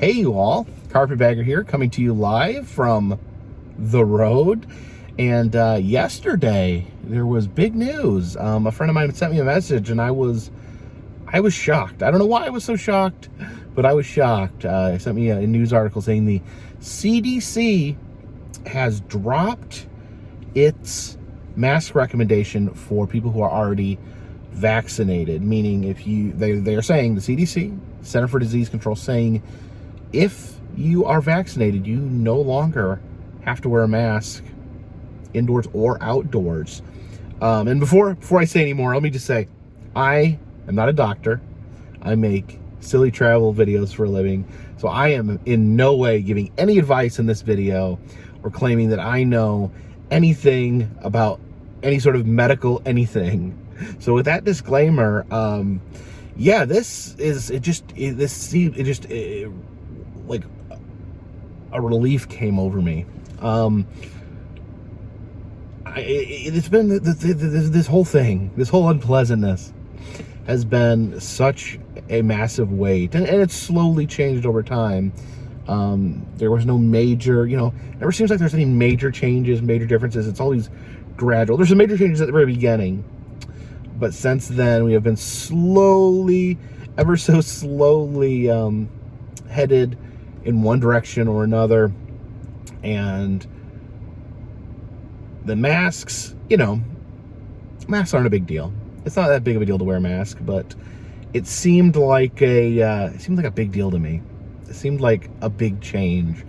Hey you all, Carpetbagger here, coming to you live from the road. And yesterday there was big news. A friend of mine sent me a message, and I was shocked. I don't know why I was so shocked, but I was shocked. He sent me a news article saying the CDC has dropped its mask recommendation for people who are already vaccinated. Meaning, they are saying, the CDC, Center for Disease Control, saying if you are vaccinated, you no longer have to wear a mask indoors or outdoors. And before I say any more, let me just say, I am not a doctor. I make silly travel videos for a living. So I am in no way giving any advice in this video or claiming that I know anything about any sort of medical anything. So with that disclaimer, yeah, like a relief came over me. It's been this whole thing, this whole unpleasantness has been such a massive weight, and it's slowly changed over time. There was no major, never seems like there's any major changes, major differences. It's always gradual. There's some major changes at the very beginning, but since then we have been slowly, ever so slowly, headed in one direction or another. And the masks, masks aren't a big deal. It's not that big of a deal to wear a mask, but it seemed like a big deal to me. It seemed like a big change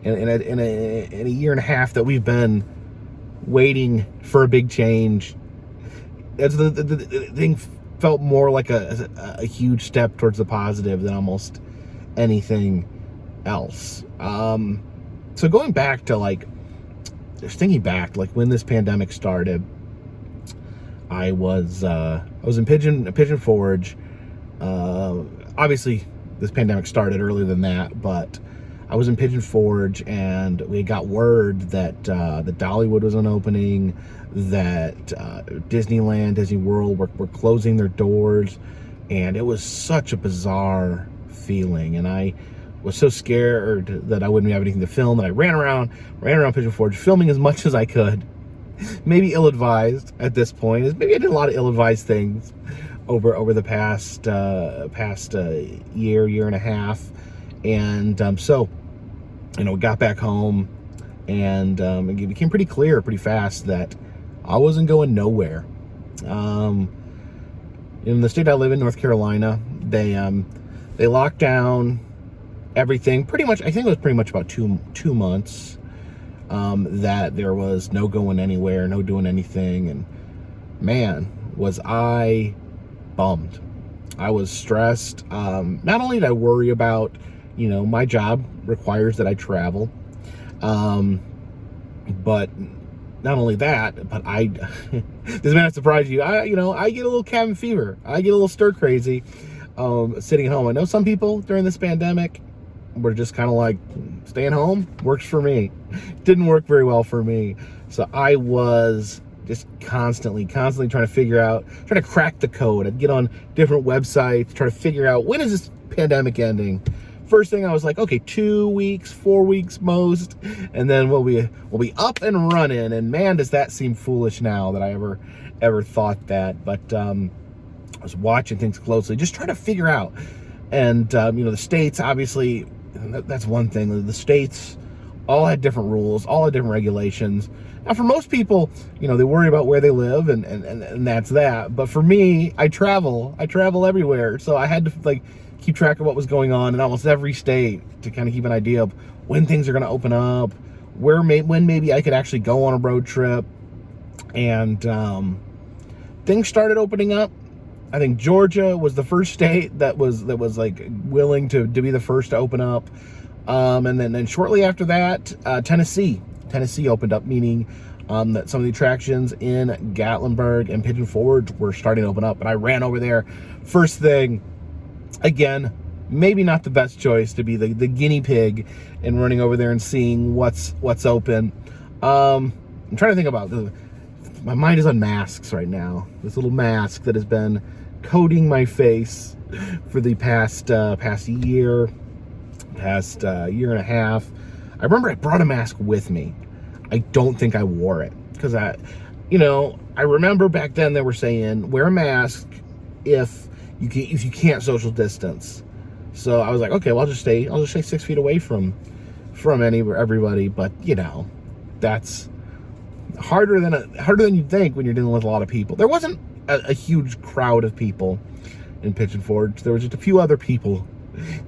in a year and a half that we've been waiting for a big change. The thing felt more like a huge step towards the positive than almost anything else. So going back to just thinking back, when this pandemic started, I was in Pigeon Forge. Obviously, this pandemic started earlier than that, but I was in Pigeon Forge, and we got word that the Dollywood was opening, that Disneyland, Disney World were closing their doors, and it was such a bizarre feeling. And I was so scared that I wouldn't have anything to film that I ran around Pigeon Forge filming as much as I could. Maybe ill-advised at this point. Maybe I did a lot of ill-advised things over the past year and a half. And so, we got back home, and it became pretty clear pretty fast that I wasn't going nowhere. In the state I live in, North Carolina, they locked down everything pretty much. I think it was pretty much about two months that there was no going anywhere, no doing anything. And man, was I bummed. I was stressed. Not only did I worry about, my job requires that I travel, but not only that, but this may not surprise you, I get a little cabin fever. I get a little stir crazy sitting at home. I know some people during this pandemic were just kind of staying home works for me. Didn't work very well for me. So I was just constantly trying to crack the code. I'd get on different websites, try to figure out, when is this pandemic ending? First thing I was like, okay, 2 weeks, 4 weeks most, and then we'll be up and running. And man, does that seem foolish now that I ever thought that. But I was watching things closely, just trying to figure out. And the states, obviously, that's one thing. The states all had different rules, all had different regulations. Now, for most people, they worry about where they live, and that's that. But for me, I travel everywhere, so I had to keep track of what was going on in almost every state to kind of keep an idea of when things are going to open up, when maybe I could actually go on a road trip. And things started opening up. I think Georgia was the first state that was willing to be the first to open up. And then shortly after that, Tennessee opened up, meaning that some of the attractions in Gatlinburg and Pigeon Forge were starting to open up. And I ran over there first thing. Again, maybe not the best choice to be the guinea pig and running over there and seeing what's open. I'm trying to think about my mind is on masks right now. This little mask that has been coating my face for the past past year and a half. I remember I brought a mask with me. I don't think I wore it because I remember back then they were saying wear a mask if you can't social distance. So I was like, okay, well I'll just stay 6 feet away from everybody. But that's harder than you'd think when you're dealing with a lot of people. There wasn't a huge crowd of people in Pigeon Forge. There was just a few other people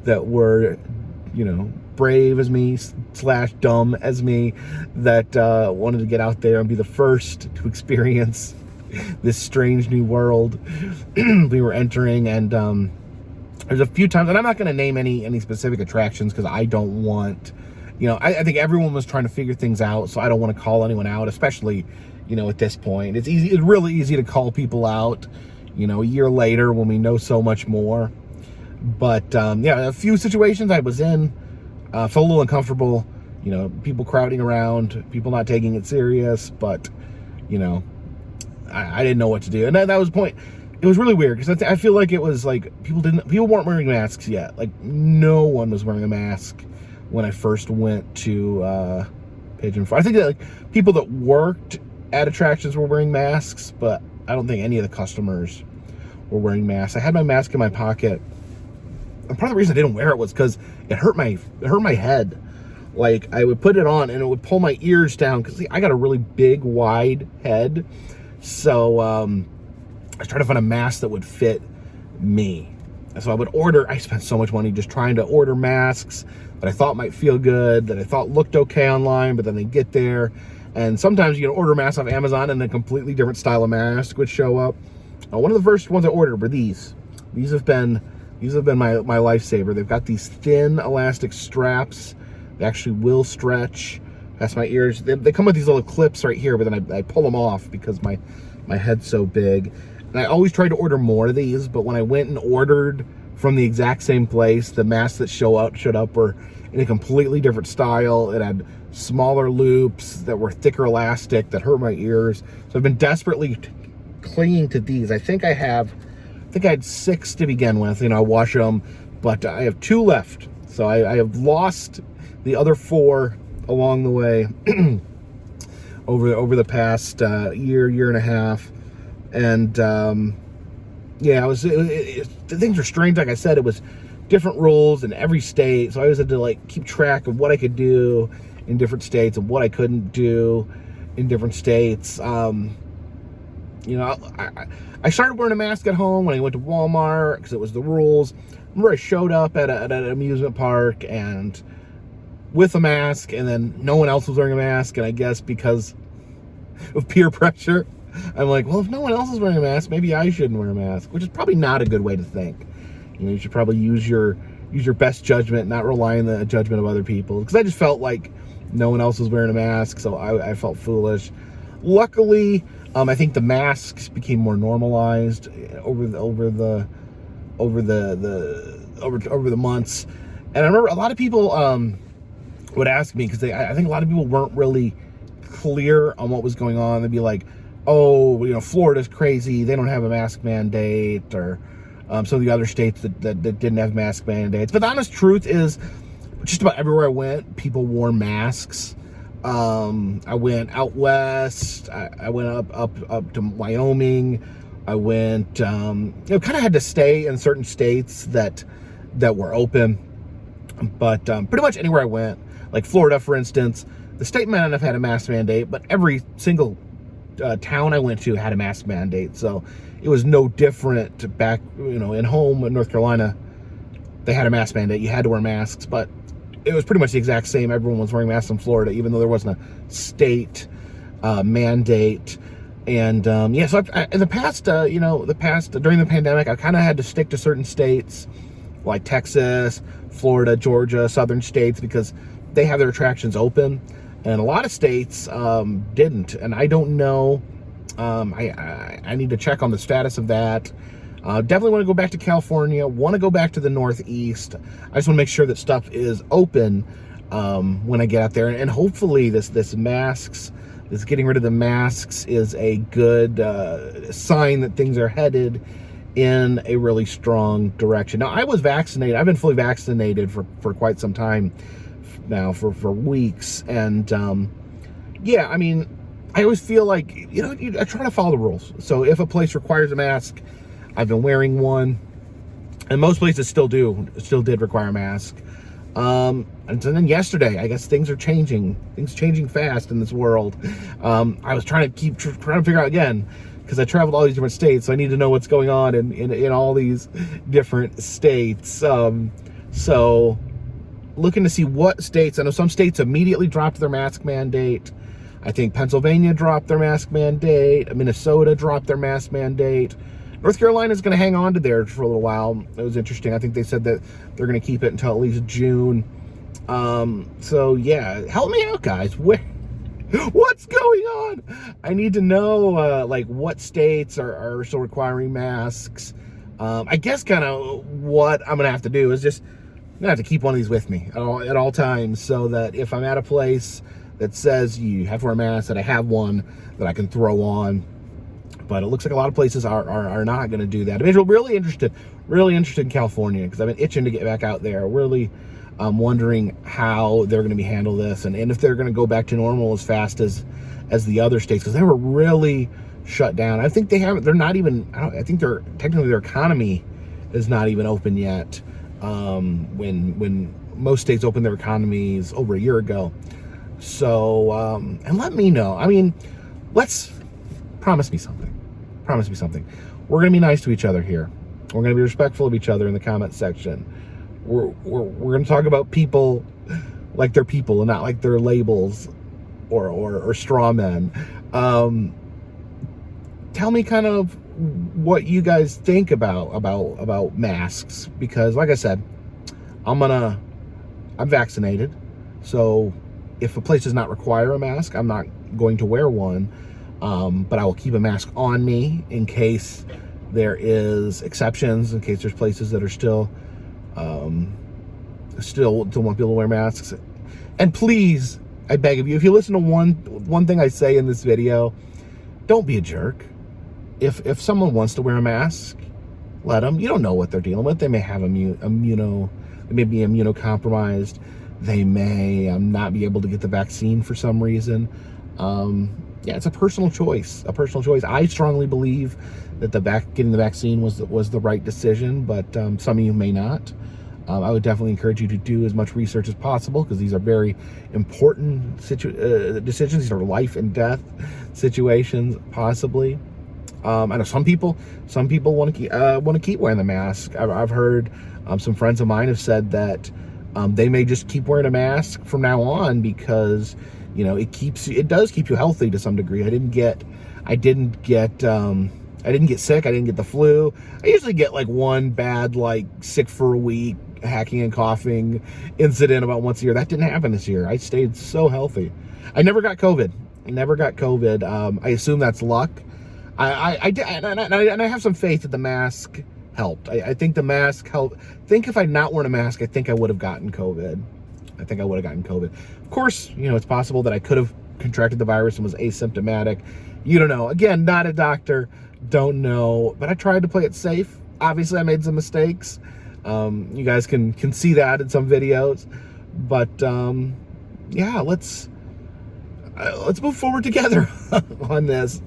that were, brave as me / dumb as me, that wanted to get out there and be the first to experience this strange new world we were entering. And there's a few times, and I'm not going to name any specific attractions because I don't want, I think everyone was trying to figure things out, so I don't want to call anyone out, especially, at this point. It's really easy to call people out, a year later when we know so much more. But a few situations I was in, felt a little uncomfortable, people crowding around, people not taking it serious, but, I didn't know what to do. And that was the point. It was really weird because I feel like it was like people weren't wearing masks yet. Like no one was wearing a mask when I first went to Pigeon Forge. I think that like people that worked at attractions were wearing masks, but I don't think any of the customers were wearing masks. I had my mask in my pocket. And part of the reason I didn't wear it was because it hurt my head. Like I would put it on and it would pull my ears down because I got a really big, wide head. So I tried to find a mask that would fit me. And so I would order. I spent so much money just trying to order masks that I thought might feel good, that I thought looked okay online, but then they get there. And sometimes you can order masks off Amazon and a completely different style of mask would show up. One of the first ones I ordered were these. These have been my lifesaver. They've got these thin elastic straps. They actually will stretch past my ears. They come with these little clips right here, but then I pull them off because my head's so big. And I always tried to order more of these, but when I went and ordered from the exact same place, the masks that showed up were in a completely different style. It had smaller loops that were thicker elastic that hurt my ears. So I've been desperately clinging to these. I think I had 6 to begin with. I wash them, but I have 2 left. So I have lost the other 4 along the way over the past year and a half. And things are strange. Like I said, it was different rules in every state, so I always had to like keep track of what I could do in different states and what I couldn't do in different states. I started wearing a mask at home when I went to Walmart because it was the rules. I remember I showed up at an amusement park and with a mask, and then no one else was wearing a mask, and I guess because of peer pressure, I'm like, well, if no one else is wearing a mask, maybe I shouldn't wear a mask, which is probably not a good way to think. You should probably use your best judgment, not rely on the judgment of other people. Because I just felt like no one else was wearing a mask, so I felt foolish. Luckily, I think the masks became more normalized over the months. And I remember a lot of people would ask me because I think a lot of people weren't really clear on what was going on. They'd be like, oh, Florida's crazy. They don't have a mask mandate, or some of the other states that didn't have mask mandates. But the honest truth is, just about everywhere I went, people wore masks. I went out west. I went up to Wyoming. I went, kind of had to stay in certain states that were open. But pretty much anywhere I went, like Florida, for instance, the state might not have had a mask mandate, but every single town I went to had a mask mandate. So it was no different back, in home in North Carolina. They had a mask mandate. You had to wear masks, but it was pretty much the exact same. Everyone was wearing masks in Florida, even though there wasn't a state mandate. And so in the past, during the pandemic, I kind of had to stick to certain states like Texas, Florida, Georgia, southern states, because they have their attractions open. And a lot of states didn't. And I don't know. I need to check on the status of that. Definitely want to go back to California. Want to go back to the Northeast. I just want to make sure that stuff is open when I get out there. And hopefully this getting rid of the masks is a good sign that things are headed in a really strong direction. Now, I was vaccinated. I've been fully vaccinated for quite some time now, for weeks. And yeah, I mean, I always feel like, I try to follow the rules. So if a place requires a mask, I've been wearing one. And most places still did require a mask. And then yesterday, I guess things are changing. Things changing fast in this world. I was trying to figure out again, because I traveled all these different states, so I need to know what's going on in all these different states. So looking to see what states. I know some states immediately dropped their mask mandate. I think Pennsylvania dropped their mask mandate. Minnesota dropped their mask mandate. North Carolina is going to hang on to theirs for a little while. It was interesting. I think they said that they're going to keep it until at least June. So yeah, help me out, guys. What's going on? I need to know, like, what states are still requiring masks. I guess kind of what I'm going to have to do is just, I'm going to have to keep one of these with me at all times, so that if I'm at a place that says you have to wear a mask, that I have one that I can throw on. But it looks like a lot of places are not going to do that. I'm really interested in California, because I've been itching to get back out there. Really wondering how they're going to handle this, and if they're going to go back to normal as fast as the other states, because they were really shut down. I think they're not even, I think technically their economy is not even open yet. When most states opened their economies over a year ago. So, and let me know. I mean, promise me something. We're going to be nice to each other here. We're going to be respectful of each other in the comment section. We're going to talk about people like they're people and not like they're labels or straw men. Tell me kind of what you guys think about masks, because like I said, I'm vaccinated. So if a place does not require a mask, I'm not going to wear one. But I will keep a mask on me in case there is exceptions, in case there's places that are still don't want people to wear masks. And please, I beg of you, if you listen to one thing I say in this video, don't be a jerk. If someone wants to wear a mask, let them. You don't know what they're dealing with. They may have they may be immunocompromised. They may not be able to get the vaccine for some reason. Yeah, it's a personal choice. I strongly believe that getting the vaccine was the right decision, but some of you may not. I would definitely encourage you to do as much research as possible, because these are very important decisions. These are life and death situations, possibly. I know some people want to keep wearing the mask. I've heard some friends of mine have said that they may just keep wearing a mask from now on, because it does keep you healthy to some degree. I didn't get sick. I didn't get the flu. I usually get like one bad, like sick for a week, hacking and coughing incident about once a year. That didn't happen this year. I stayed so healthy. I never got COVID. I assume that's luck. I have some faith that the mask helped. I think the mask helped. I think if I'd not worn a mask, I think I would have gotten COVID. Of course, it's possible that I could have contracted the virus and was asymptomatic. You don't know. Again, not a doctor. Don't know. But I tried to play it safe. Obviously, I made some mistakes. You guys can see that in some videos. But yeah, let's move forward together on this.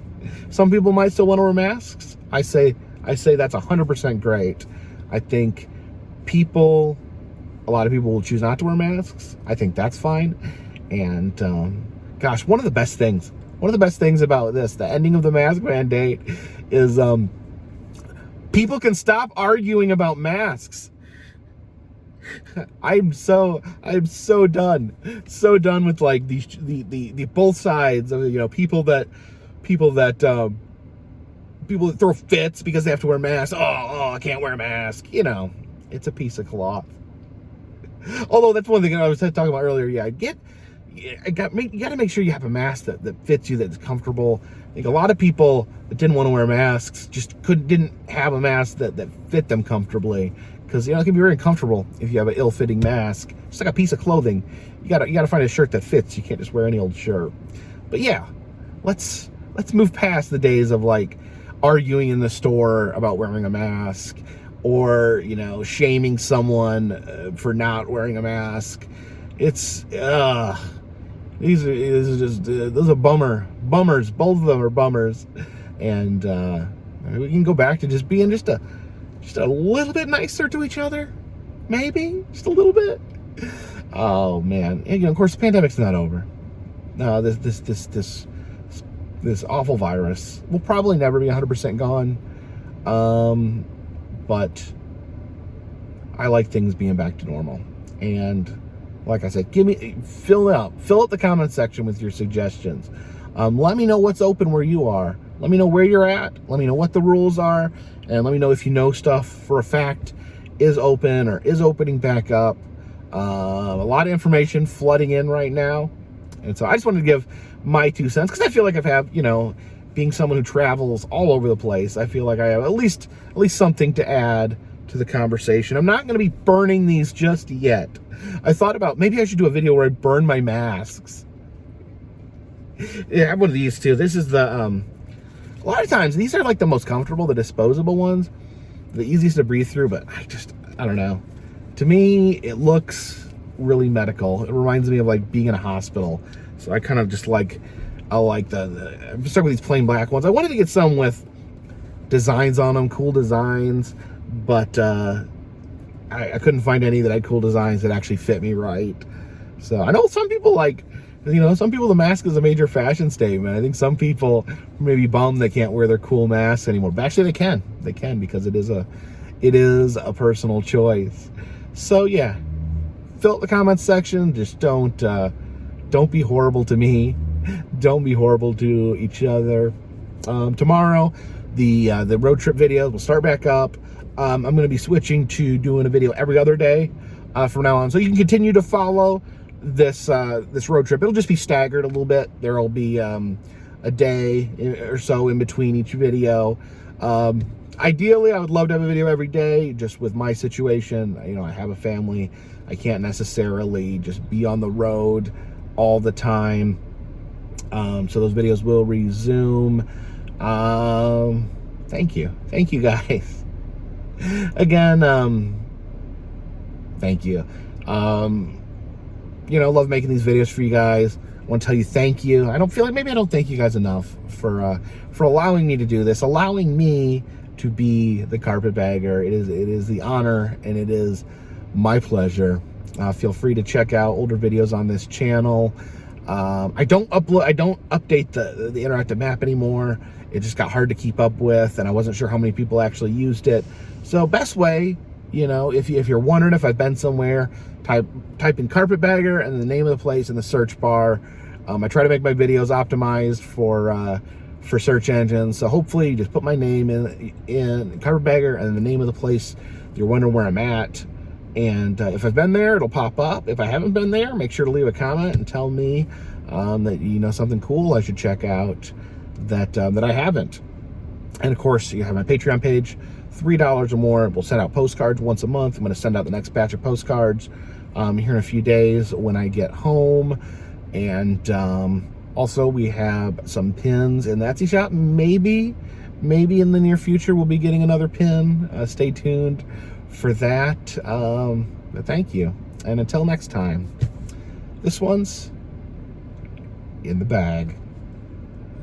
Some people might still want to wear masks. I say that's 100% great. I think a lot of people will choose not to wear masks. I think that's fine. And gosh, one of the best things about this, the ending of the mask mandate, is people can stop arguing about masks. I'm so done with like the both sides of people that throw fits because they have to wear masks. Oh, I can't wear a mask. It's a piece of cloth. Although that's one thing I was talking about earlier. Yeah, you got to make sure you have a mask that fits you, that's comfortable. I think a lot of people that didn't want to wear masks just didn't have a mask that fit them comfortably, because it can be very uncomfortable if you have an ill-fitting mask. It's like a piece of clothing. You gotta find a shirt that fits. You can't just wear any old shirt. But yeah, let's move past the days of like, arguing in the store about wearing a mask, or, you know, shaming someone for not wearing a mask. It's these are just those are bummers. Both of them are bummers, and we can go back to just being just a little bit nicer to each other, maybe just a little bit. Oh man, and, you know, of course, the pandemic's not over. No, this awful virus will probably never be 100% gone. But I like things being back to normal. And like I said, fill out the comment section with your suggestions. Let me know what's open where you are. Let me know where you're at. Let me know what the rules are. And let me know if you know stuff for a fact is open or is opening back up. A lot of information flooding in right now. And so I just wanted to give my 2 cents, because I feel like I've had, you know, being someone who travels all over the place, I feel like I have at least something to add to the conversation. I'm not going to be burning these just yet. I thought about maybe I should do a video where I burn my masks. Yeah, I have one of these too. This is the a lot of times these are like the most comfortable, the disposable ones, the easiest to breathe through, but I don't know. To me, it looks really medical. It reminds me of like being in a hospital. So I kind of just like, I'm stuck with these plain black ones. I wanted to get some with designs on them, cool designs, but I couldn't find any that had cool designs that actually fit me right. So I know some people like, you know, some people the mask is a major fashion statement. I think some people may be bummed they can't wear their cool masks anymore. But actually they can because it is a personal choice. So yeah, fill out the comments section. Just don't be horrible to me. Don't be horrible to each other. Tomorrow, the road trip videos will start back up. I'm going to be switching to doing a video every other day from now on. So you can continue to follow this road trip. It'll just be staggered a little bit. There'll be a day or so in between each video. Ideally, I would love to have a video every day. Just with my situation, you know, I have a family. I can't necessarily just be on the road all the time. So those videos will resume. Thank you guys. Again, thank you. You know, love making these videos for you guys. I want to tell you thank you. I don't feel like maybe I don't thank you guys enough for allowing me to do this, allowing me to be the Carpetbagger. It is the honor, and it is my pleasure. Feel free to check out older videos on this channel. I don't update the interactive map anymore. It just got hard to keep up with, and I wasn't sure how many people actually used it. So best way, you know, if you're wondering if I've been somewhere, type in Carpetbagger and the name of the place in the search bar. I try to make my videos optimized for search engines. So hopefully you just put my name in Carpetbagger and the name of the place you're wondering where I'm at. And if I've been there, it'll pop up. If I haven't been there, make sure to leave a comment and tell me that you know something cool I should check out that I haven't. And of course, you have my Patreon page, $3 or more. We'll send out postcards once a month. I'm going to send out the next batch of postcards here in a few days when I get home. And also, we have some pins in the Etsy shop. Maybe in the near future, we'll be getting another pin. Stay tuned for that. But thank you. And until next time, this one's in the bag.